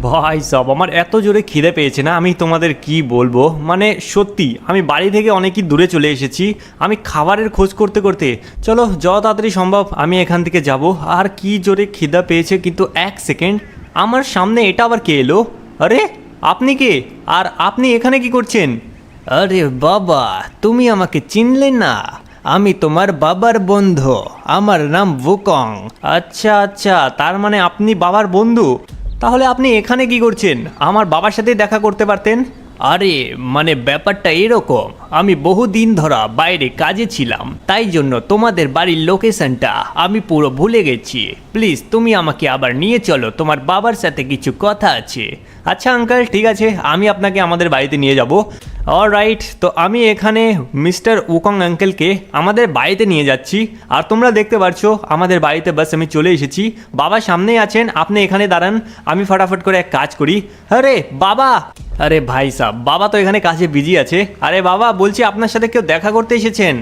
ভাই সব আমার এত জোরে খিদে পেয়েছে না, আমি তোমাদের কি বলবো। মানে সত্যি আমি বাড়ি থেকে অনেকই দূরে চলে এসেছি, আমি খাবারের খোঁজ করতে করতে। চলো যত তাড়াতাড়ি সম্ভব আমি এখান থেকে যাব। আর কি জোরে খিদা পেয়েছে, কিন্তু এক সেকেন্ড, আমার সামনে এটা আবার কে এলো? আরে আপনি কে? আর আপনি এখানে কি করছেন? আরে বাবা, তুমি আমাকে চিনলে না? আমি তোমার বাবার বন্ধু, আমার নাম ভুকং। আচ্ছা আচ্ছা, তার মানে আপনি বাবার বন্ধু। তাহলে আপনি এখানে কি করছেন? আমার বাবার সাথে দেখা করতে পারতেন। আরে মানে ব্যাপারটা এরকম, আমি বহুদিন ধরা বাইরে কাজে ছিলাম, তাই জন্য তোমাদের বাড়ির লোকেশনটা আমি পুরো ভুলে গেছি। প্লিজ তুমি আমাকে আবার নিয়ে চলো, তোমার বাবার সাথে কিছু কথা আছে। আচ্ছা আঙ্কেল, ঠিক আছে, আমি আপনাকে আমাদের বাড়িতে নিয়ে যাব। অলরাইট, তো আমি এখানে মিস্টার উকং আঙ্কেলকে আমাদের বাড়িতে নিয়ে যাচ্ছি। আর তোমরা দেখতে পাচ্ছ আমাদের বাড়িতে বাস আমি চলে এসেছি। বাবা সামনেই আছেন, আপনি এখানে দাঁড়ান, আমি ফটাফট করে এক কাজ করি। আরে বাবা, আরে ভাই সাহেব, বাবা তো এখানে কাজে বিজি আছে। আরে বাবা, বলছি আপনার সাথে কেউ দেখা করতে এসেছেন।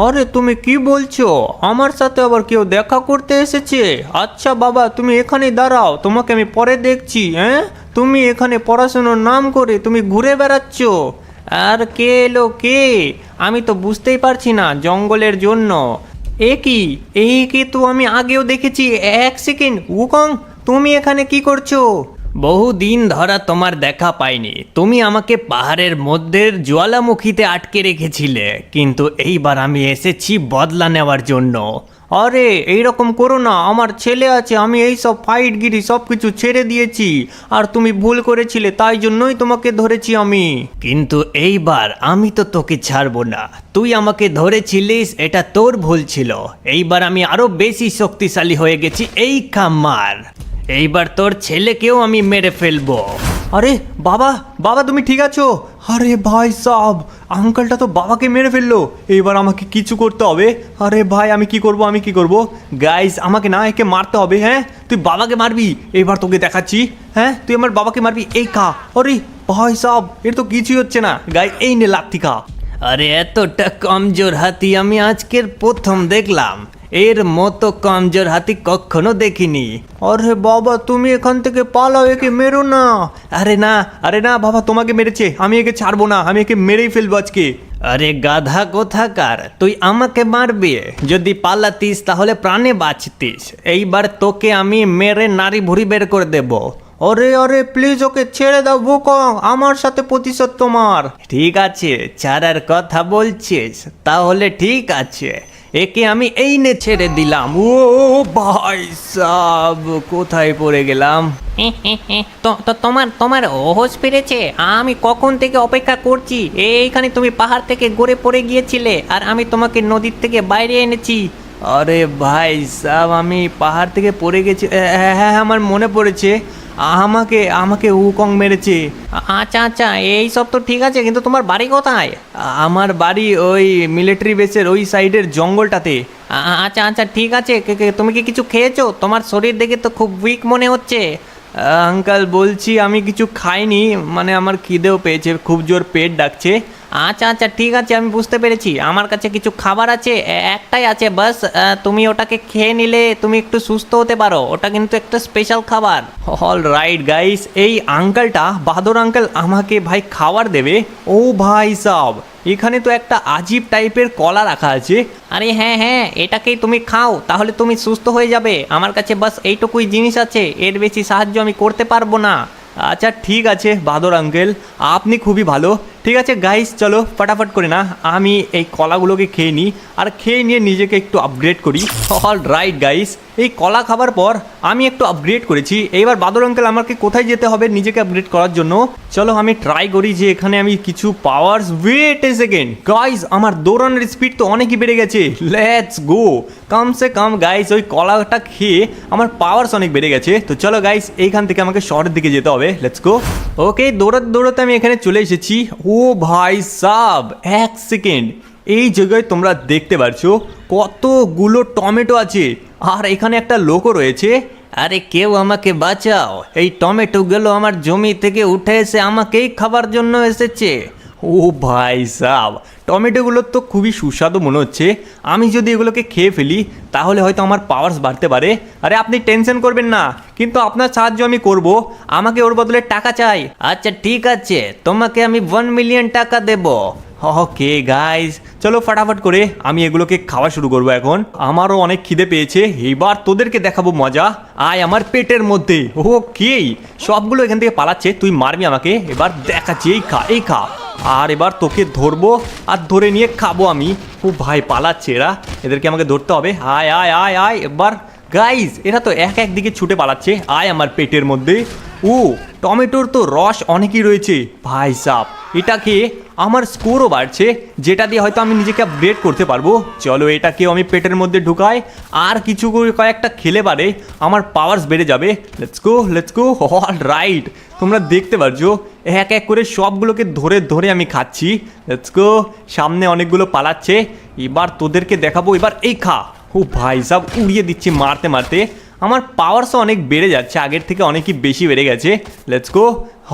আরে তুমি কি বলছো, আমার সাথে আবার কেউ দেখা করতে এসেছে? আচ্ছা বাবা, তুমি এখানে দাঁড়াও, তোমাকে আমি পরে দেখছি। হ্যাঁ, তুমি এখানে পড়াশোনার নাম করে তুমি ঘুরে বেড়াচ্ছ। আর কে এলো কে? আমি তো বুঝতেই পারছি না জঙ্গলের জন্য। এ কি, একে তো আমি আগেও দেখেছি। এক সেকেন্ড, উকং তুমি এখানে কি করছো? বহুদিন ধরা তোমার দেখা পাইনি, তুমি আমাকে পাহাড়ের মধ্যে জ্বালামুখীতে আটকে রেখেছিলে, কিন্তু এইবার আমি এসেছি বদলা নেওয়ার জন্য। আরে এইরকম করো না, আমার ছেলে আছে, আমি এই সব ফাইটগিরি সব কিছু ছেড়ে দিয়েছি। আর তুমি ভুল করেছিলে, তাই জন্যই তোমাকে ধরেছি আমি। কিন্তু এইবার আমি তো তোকে ছাড়বো না, তুই আমাকে ধরেছিলিস, এটা তোর ভুল ছিল। এইবার আমি আরো বেশি শক্তিশালী হয়ে গেছি, এই কামার। এইবার তোর ছেলেকেও আমি মেরে ফেলবো। আরে বাবা, বাবা তুমি ঠিক আছো? আরে ভাই সাব, আঙ্কেলটা তো বাবাকে মেরে ফেললো। এইবার আমাকে কিছু করতে হবে। আরে ভাই আমি কি করব, আমি কি করব? গাইস আমাকে না একে মারতে হবে। হ্যাঁ তুই বাবাকে মারবি, এইবার তোকে দেখাচ্ছি। হ্যাঁ তুই আমার বাবাকে মারবি, এই খা। আরে ভাই সাব, এর তো কিছুই হচ্ছে না। গাই এই নে লাথি খা। আরে এতটা কমজোর হাতি আমি আজকের প্রথম দেখলাম, এর মতো কমজোর হাতি কখনো দেখিনি। আরে বাবা তুমি এখান থেকে পালাও, একে মেরো না। আরে না, আরে না বাবা, তোমাকে মেরেছে, আমি একে ছাড়বো না, আমি একে মেরেই ফেলবো আজকে। আরে গাধা কোথাকার, তুই আমাকে মারবি? যদি পালাতিস তাহলে প্রাণে বাঁচতিস। এইবার তোকে আমি মেরে নাড়ি ভুড়ি বের করে দেবো। আরে আরে প্লিজ ওকে ছেড়ে দাও ভুকং, আমার সাথে প্রতিশোধ তোমার। ঠিক আছে, ছাড়ার কথা বলছিস, তাহলে ঠিক আছে, একে আমি এই নে ছেড়ে দিলাম। ও ভাই সাব, কোথায় পড়ে গেলাম? তোমার তোমার হোশ ফিরেছে? আমি কখন থেকে অপেক্ষা করছি, এইখানে তুমি পাহাড় থেকে গড়ে পড়ে গিয়েছিলে, আর আমি তোমাকে নদীর থেকে বাইরে এনেছি। আরে ভাই সাব, আমি পাহাড় থেকে পড়ে গেছি। হ্যাঁ হ্যাঁ, আমার মনে পড়েছে, আমাকে আমাকে উকং মেরেছে। আচ্ছা আচ্ছা, এই সব তো ঠিক আছে, কিন্তু তোমার বাড়ি কোথায়? আমার বাড়ি ওই মিলিটারি বেসের ওই সাইডের জঙ্গলটাতে। আচ্ছা আচ্ছা ঠিক আছে, তুমি কি কিছু খেয়েছো? তোমার শরীর দেখে তো খুব উইক মনে হচ্ছে। আঙ্কাল বলছি আমি কিছু খাইনি, মানে আমার খিদেও পেয়েছে, খুব জোর পেট ডাকছে। আচ্ছা আচ্ছা ঠিক আছে, আমি বুঝতে পেরেছি। আমার কাছে কিছু খাবার আছে, একটাই আছে বাস, তুমি ওটাকে খেয়ে নিলে তুমি একটু সুস্থ হতে পারো। ওটা কিন্তু একটা স্পেশাল খাবার। অল রাইট গাইস, এই আঙ্কেলটা বাহাদুর আঙ্কেল আমাকে ভাই খাবার দেবে। ও ভাই সাব, এখানে তো একটা আজীব টাইপের কলা রাখা আছে। আরে হ্যাঁ হ্যাঁ, এটাকেই তুমি খাও, তাহলে তুমি সুস্থ হয়ে যাবে। আমার কাছে বাস এইটুকুই জিনিস আছে, এর বেশি সাহায্য আমি করতে পারবো না। আচ্ছা ঠিক আছে বাহাদুর আঙ্কেল, আপনি খুবই ভালো। ঠিক আছে গাইস, চলো ফটাফট করে না আমি এই কলাগুলোকে খেয়ে নিই, আর খেয়ে নিয়ে নিজেকে একটু আপগ্রেড করি। অল রাইট গাইস, এই কলা খাবার পর আমি একটু আপগ্রেড করেছি। এইবার বাহাদুর আঙ্কেল আমাকে কোথায় যেতে হবে নিজেকে আপগ্রেড করার জন্য? চলো আমি ট্রাই করি যে এখানে আমি কিছু powers. Wait a second guys, আমার দৌড়ানোর স্পিড তো অনেকই বেড়ে গেছে। লেটস গো, কমসে কম গাইস ওই কলাটা খেয়ে আমার পাওয়ার্স অনেক বেড়ে গেছে। তো চলো গাইস, এইখান থেকে আমাকে শহরের দিকে যেতে হবে। Let's go. ওকে, দৌড়াতে দৌড়াতে আমি এখানে চলে এসেছি। ও ভাই সাব, এক সেকেন্ড, এই জায়গায় তোমরা দেখতে পাচ্ছ কতগুলো টমেটো আছে, আর এখানে একটা লোকও রয়েছে। আরে কেউ আমাকে বাঁচাও, এই টমেটোগুলো আমার জমি থেকে উঠে এসে আমাকেই খাবার জন্য এসেছে। ও ভাই সাব, টমেটোগুলোর তো খুবই সুস্বাদু মনে হচ্ছে। আমি যদি এগুলোকে খেয়ে ফেলি তাহলে হয়তো আমার পাওয়ার্স বাড়তে পারে। আরে আপনি টেনশন করবেন না, কিন্তু আপনার সাহায্য আমি করব। আমাকে ওর বদলে টাকা চাই। আচ্ছা ঠিক আছে, তোমাকে আমি 1 মিলিয়ন টাকা দেব। ওকে গাইস, চলো ফটাফট করে আমি এগুলোকে খাওয়া শুরু করবো এখন। আমারও অনেক খিদে পেয়েছে, এবার তোদেরকে দেখাবো মজা। আয় আমার পেটের মধ্যে। ওকে, সবগুলো এখান থেকে পালাচ্ছে, তুই মারবি আমাকে। এবার দেখাচ্ছি, এই খা এই খা। আর এবার তোকে ধরবো আর ধরে নিয়ে খাবো আমি। ও ভাই পালাচ্ছে এরা, এদেরকে আমাকে ধরতে হবে। আয় আয় আয় আয় এবার। গাইস এরা তো এক একদিকে ছুটে পালাচ্ছে। আয় আমার পেটের মধ্যে। ও টমেটোর তো রস অনেকই রয়েছে ভাই সাপ, এটাকে আমার স্কোরও বাড়ছে, যেটা দিয়ে হয়তো আমি নিজেকে আপগ্রেড করতে পারবো। চলো এটাকেও আমি পেটের মধ্যে ঢুকাই, আর কিছু কয়েকটা খেলে পারে আমার পাওয়ার্স বেড়ে যাবে। Let's go all right. তোমরা দেখতে পারছো এক এক করে সবগুলোকে ধরে ধরে আমি খাচ্ছি। লেটস গো, সামনে অনেকগুলো পালাচ্ছে, এবার তোদেরকে দেখাবো। এবার এই খা। ও ভাই সব উড়িয়ে দিচ্ছে মারতে মারতে। আমার পাওয়ারসও অনেক বেড়ে যাচ্ছে, আগের থেকে অনেকই বেশি বেড়ে গেছে। Let's go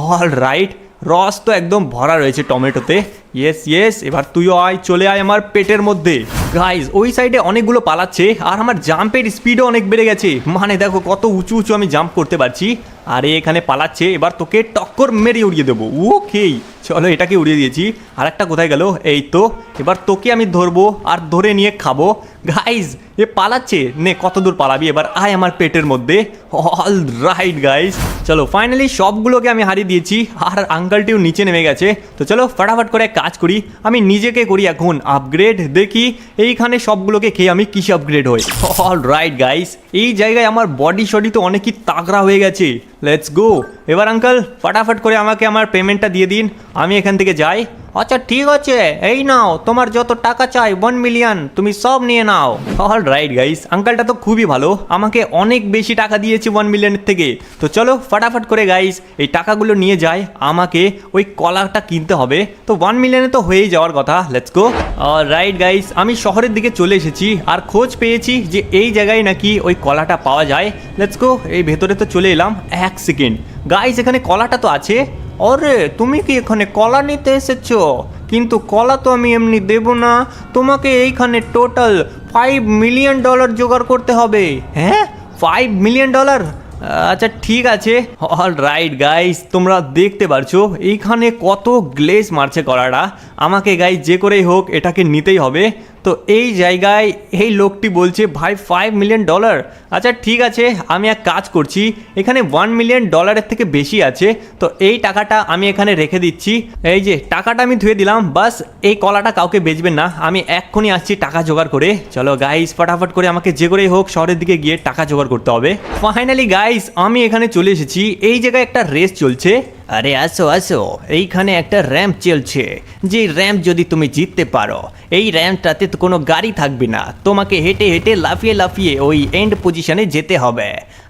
all right. রস তো একদম ভরা রয়েছে টমেটোতে। ইয়েস ইয়েস, এবার তুইও আয়, চলে আয় আমার পেটের মধ্যে। গাইজ ওই সাইডে অনেকগুলো পালাচ্ছে, আর আমার জাম্পের স্পিডও অনেক বেড়ে গেছে। মানে দেখো কত উঁচু উঁচু আমি জাম্প করতে পারছি। আরে এখানে পালাচ্ছে, এবার তোকে টক্কর মেরে উড়িয়ে দেবো। ওকেই, চলো এটাকে উড়িয়ে দিয়েছি। আর একটা কোথায় গেল? এই তো, এবার তোকে আমি ধরবো আর ধরে নিয়ে খাবো। গাইজ এ পালাচ্ছে, নে কত দূর পালাবি, এবার আয় আমার পেটের মধ্যে। অল রাইট গাইজ, চলো ফাইনালি সবগুলোকে আমি হারিয়ে দিয়েছি, আর আঙ্কেলটিও নিচে নেমে গেছে। তো চলো ফটাফট করে কাজ করি, আমি নিজেকে করি এখন আপগ্রেড। দেখি এইখানে সবগুলোকে খেয়ে আমি কিসে আপগ্রেড হই। অল রাইট গাইজ, এই জায়গায় আমার বডি শডি তো অনেকই তাগড়া হয়ে গেছে। Let's go. এবার আঙ্কেল ফটাফট করে আমাকে আমার পেমেন্টটা দিয়ে দিন, আমি এখান থেকে যাই। আচ্ছা ঠিক আছে, এই নাও তোমার যত টাকা চাই 1 মিলিয়ন, তুমি সব নিয়ে নাও। অল রাইট গাইস, আঙ্কেলটা তো খুবই ভালো, আমাকে অনেক বেশি টাকা দিয়েছে 1 মিলিয়নের থেকে। তো চলো ফটাফট করে গাইস এই টাকাগুলো নিয়ে যাই, আমাকে ওই কলাটা কিনতে হবে। তো 1 মিলিয়নে তো হয়েই যাওয়ার কথা। Let's go. All right guys, আমি শহরের দিকে চলে এসেছি, আর খোঁজ পেয়েছি যে এই জায়গায় নাকি ওই কলাটা পাওয়া যায়। লেটস গো, এই ভেতরে তো চলে এলাম। এক সেকেন্ড গাইস, এখানে কলাটা তো আছে। আরে তুমি কি এখানে কলা নিতে এসেছো? কিন্তু কলা তো আমি এমনি দেবো না, তোমাকে এইখানে টোটাল $5 মিলিয়ন জোগাড় করতে হবে। হ্যাঁ, $5 মিলিয়ন? আচ্ছা ঠিক আছে। অল রাইট গাইস, তোমরা দেখতে পারছো এইখানে কত গ্লেজ মারছে কলাটা। আমাকে গাইস যে করেই হোক এটাকে নিতেই হবে। তো এই জায়গায় এই লোকটি বলছে ভাই $5 মিলিয়ন। আচ্ছা ঠিক আছে, আমি এক কাজ করছি, এখানে $1 মিলিয়ন থেকে বেশি আছে। তো এই টাকাটা আমি এখানে রেখে দিচ্ছি। এই যে টাকাটা আমি ধুয়ে দিলাম, বাস এই কলাটা কাউকে বেচবেন না, আমি এক্ষুনি আসছি টাকা জোগাড় করে। চলো গাইস ফটাফট করে আমাকে যে করেই হোক শহরের দিকে গিয়ে টাকা জোগাড় করতে হবে। ফাইনালি গাইস আমি এখানে চলে এসেছি, এই জায়গায় একটা রেস চলছে। আরে আসো আসো, এইখানে একটা র্যাম্প চলছে, যে র্যাম্প যদি তুমি জিততে পারো, এই র্যাম্পটাতে তো কোনো গাড়ি থাকবে না, তোমাকে হেঁটে হেঁটে লাফিয়ে লাফিয়ে ওই এন্ড পজিশনে যেতে হবে।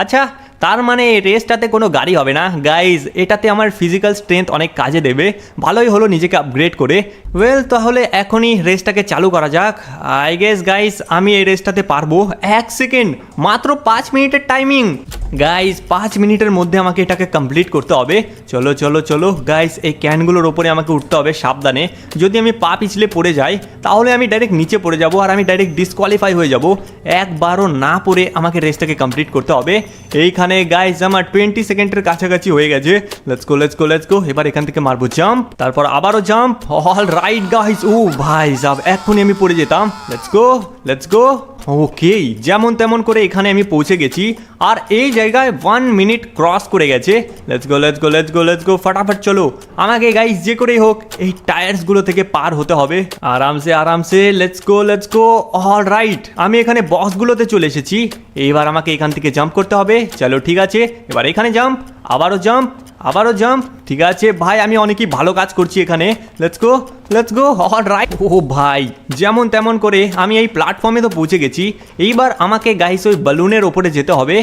আচ্ছা, তার মানে এই রেসটাতে কোনো গাড়ি হবে না। গাইজ এটাতে আমার ফিজিক্যাল স্ট্রেংথ অনেক কাজে দেবে, ভালোই হলো নিজেকে আপগ্রেড করে। ওয়েল তাহলে এখনই রেসটাকে চালু করা যাক। আই গেস গাইজ আমি এই রেসটাতে পারবো। এক সেকেন্ড, মাত্র 5 মিনিটের টাইমিং। গাইজ 5 মিনিটের মধ্যে আমাকে এটাকে কমপ্লিট করতে হবে। চলো চলো চলো গাইজ, এই ক্যানগুলোর ওপরে আমাকে উঠতে হবে সাবধানে। যদি আমি পা পিছলে পড়ে যাই তাহলে আমি ডাইরেক্ট নিচে পড়ে যাব, আর আমি ডাইরেক্ট ডিসকোয়ালিফাই হয়ে যাব। একবারও না পড়ে আমাকে রেসটাকে কমপ্লিট করতে হবে। এইখানে গাইজ আমার 20 সেকেন্ডের কাছাকাছি হয়ে গেছে। Let's go let's go let's গো। এবার এখান থেকে মারবো জাম্প, তারপর আবারও জাম্প। অল রাইট গাইজ, ও ভাই সাব এক্ষুনি আমি পড়ে যেতাম। লেটস গো লেটস গো। ওকে, যেমন তেমন করে এখানে আমি পৌঁছে গেছি, আর এই জায়গায় 1 মিনিট ক্রস করে গেছে। Let's go let's go let's go let's গো। ফটাফট চলো, আমাকে গাইস যে করেই হোক এই টায়ার্সগুলো থেকে পার হতে হবে আরামসে আরামসে। Let's go let's go. All right, আমি এখানে বক্সগুলোতে চলে এসেছি, এবার আমাকে এখান থেকে জাম্প করতে হবে। চলো ঠিক আছে, এবার এখানে জাম্প, আবারও জাম্প, আবারও জাম্প। ঠিক আছে ভাই, আমি অনেকই ভালো কাজ করছি এখানে। Let's go let's go. All right. ও ভাই, যেমন তেমন করে আমি এই প্ল্যাটফর্মে তো পৌঁছে গেছি। এইবার আমাকে গাইস ওই বালুনের ওপরে যেতে হবে।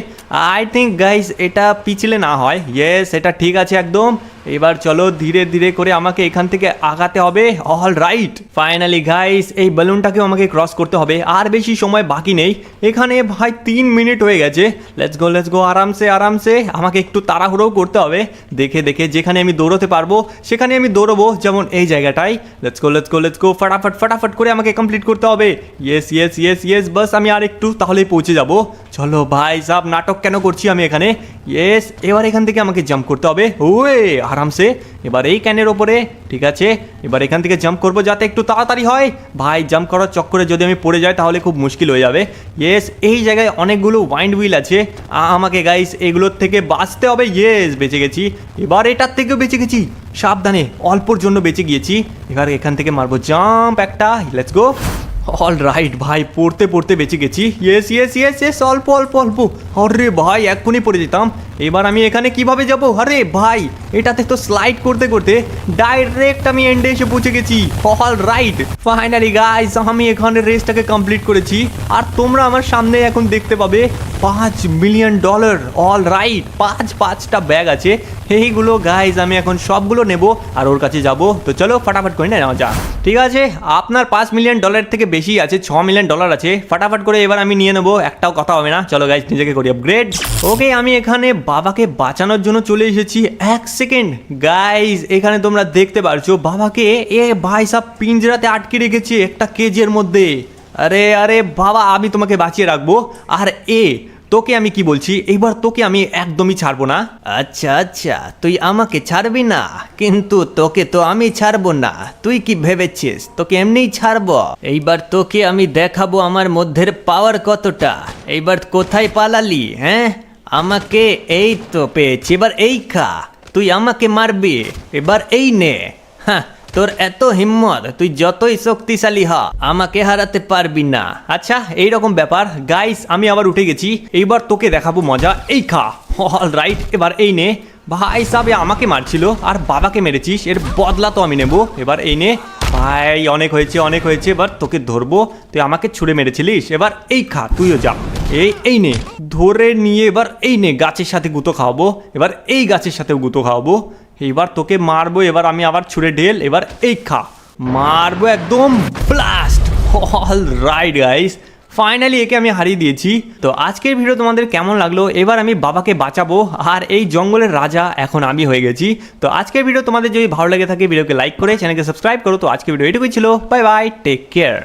আই থিঙ্ক গাইস এটা পিছলে না হয়। ইয়েস, এটা ঠিক আছে একদম। এবার চলো ধীরে ধীরে করে আমাকে এখান থেকে আগাতে হবে। অল রাইট, ফাইনালি গাইস এই বেলুনটাকেও আমাকে ক্রস করতে হবে। আর বেশি সময় বাকি নেই, এখানে ভাই 3 মিনিট হয়ে গেছে। লেটস গো আরামসে আরামসে। আমাকে একটু তাড়াহুড়োও করতে হবে, দেখে দেখে যেখানে আমি দৌড়তে পারবো সেখানে আমি দৌড়বো, যেমন এই জায়গাটায়। লেটস গো ফটাফট ফটাফট করে আমাকে কমপ্লিট করতে হবে। ইয়েস বাস আমি আর একটু তাহলেই পৌঁছে যাব। চলো ভাই সাব, নাটক কেন করছি আমি এখানে। ইয়েস, এবার এখান থেকে আমাকে জাম্প করতে হবে। ওয়ে আরামসে, এবার এই ক্যানের ওপরে, ঠিক আছে। এবার এখান থেকে জাম্প করবো যাতে একটু তাড়াতাড়ি হয়। ভাই জাম্প করার চক্করে যদি আমি পড়ে যাই তাহলে খুব মুশকিল হয়ে যাবে। ইয়েস, এই জায়গায় অনেকগুলো ওয়াইন্ড হুইল আছে, আমাকে গাইস এগুলোর থেকে বাঁচতে হবে। ইয়েস, বেঁচে গেছি। এবার এটার থেকেও বেঁচে গেছি, সাবধানে, অল্পর জন্য বেঁচে গিয়েছি। এবার এখান থেকে মারবো জাম্প একটা। Let's go. অল রাইট ভাই, পড়তে পড়তে বেঁচে গেছি। ইয়েস অল্প অল্প অল্প। আরে ভাই এক্ষুনি পড়ে যেতাম। এবার আমি এখানে কিভাবে যাব? আরে ভাই এটাতে তো স্লাইড করতে করতে ডাইরেক্ট আমি এন্ডে এসে পৌঁছে গেছি। অল রাইট, ফাইনালি গাইস আমি এখানে রেসটাকে কমপ্লিট করেছি। আর তোমরা আমার সামনে এখন দেখতে পাবে $5 মিলিয়ন। অল রাইট, পাঁচটা ব্যাগ আছে। এইগুলো গাইস আমি এখন সবগুলো নেব আর ওর কাছে যাব। তো চলো ফটাফট করে নেওয়া যাক। ঠিক আছে, আপনার $5 মিলিয়ন থেকে বেশি আছে, $6 মিলিয়ন আছে। ফটাফট করে এবার আমি নিয়ে নেবো, একটাও কথা হবে না। চলো গাইস নিজেকে করি আপগ্রেড। ওকে, আমি এখানে বাবাকে বাঁচানোর জন্য চলে এসেছি। 1 সেকেন্ড গাইস, এখানে তোমরা দেখতে পারছো বাবাকে এ ভাই সব পিঞ্জরাতে আটকে রেখেছে একটা কেজের মধ্যে। আরে বাবা, আমি তোমাকে বাঁচিয়ে রাখবো। আর তোকে আমি কি বলছি, এইবার তোকে আমি একদমই ছাড়বো না। আচ্ছা, তুই আমাকে ছাড়বি না, কিন্তু তোকে তো আমি ছাড়বো না। তুই কি ভেবেছিস তোকে এমনিই ছাড়বো? এইবার তোকে আমি দেখাবো আমার মধ্যের পাওয়ার কতটা। এইবার কোথায় পালালি? হ্যাঁ, আমাকে এই তো পেয়েছি, এবার এই খা। তুই আমাকে মারবি, এবার এই নে। হ্যাঁ, তোর এত হিম্মত, তুই যতই শক্তিশালী হ, আমাকে হারাতে পারবি না। আচ্ছা এইরকম ব্যাপার গাইস, আমি আবার উঠে গেছি। এইবার তোকে দেখাবো মজা, এই খা। অল রাইট, এবার এই নে। ভাই সাহেব আমাকে মারছিল আর বাবাকে মেরেছিস, এর বদলা তো আমি নেব। এবার এই নে ভাই, অনেক হয়েছে। এবার তোকে ধরবো, তুই আমাকে ছুঁড়ে মেরেছিলিস, এবার এই খা, তুইও যা। এই নে, ধরে নিয়ে এবার এই নে, গাছের সাথে গুঁতো খাওয়াবো। এবার এই গাছের সাথেও গুঁতো খাওয়াবো। এবার তোকে মারবো, এবার আমি আবার ছুঁড়ে ঢেল। এবার এই খা, মারবো একদম blast. All right guys, finally একে আমি হারিয়ে দিয়েছি। তো আজকের ভিডিও তোমাদের কেমন লাগলো? এবার আমি বাবাকে বাঁচাবো আর এই জঙ্গলের রাজা এখন আমি হয়ে গেছি। তো আজকের ভিডিও তোমাদের যদি ভালো লেগে থাকে ভিডিওকে লাইক করে চ্যানেলকে সাবস্ক্রাইব করো। তো আজকের ভিডিও এটুকুই ছিল। Bye bye, take care.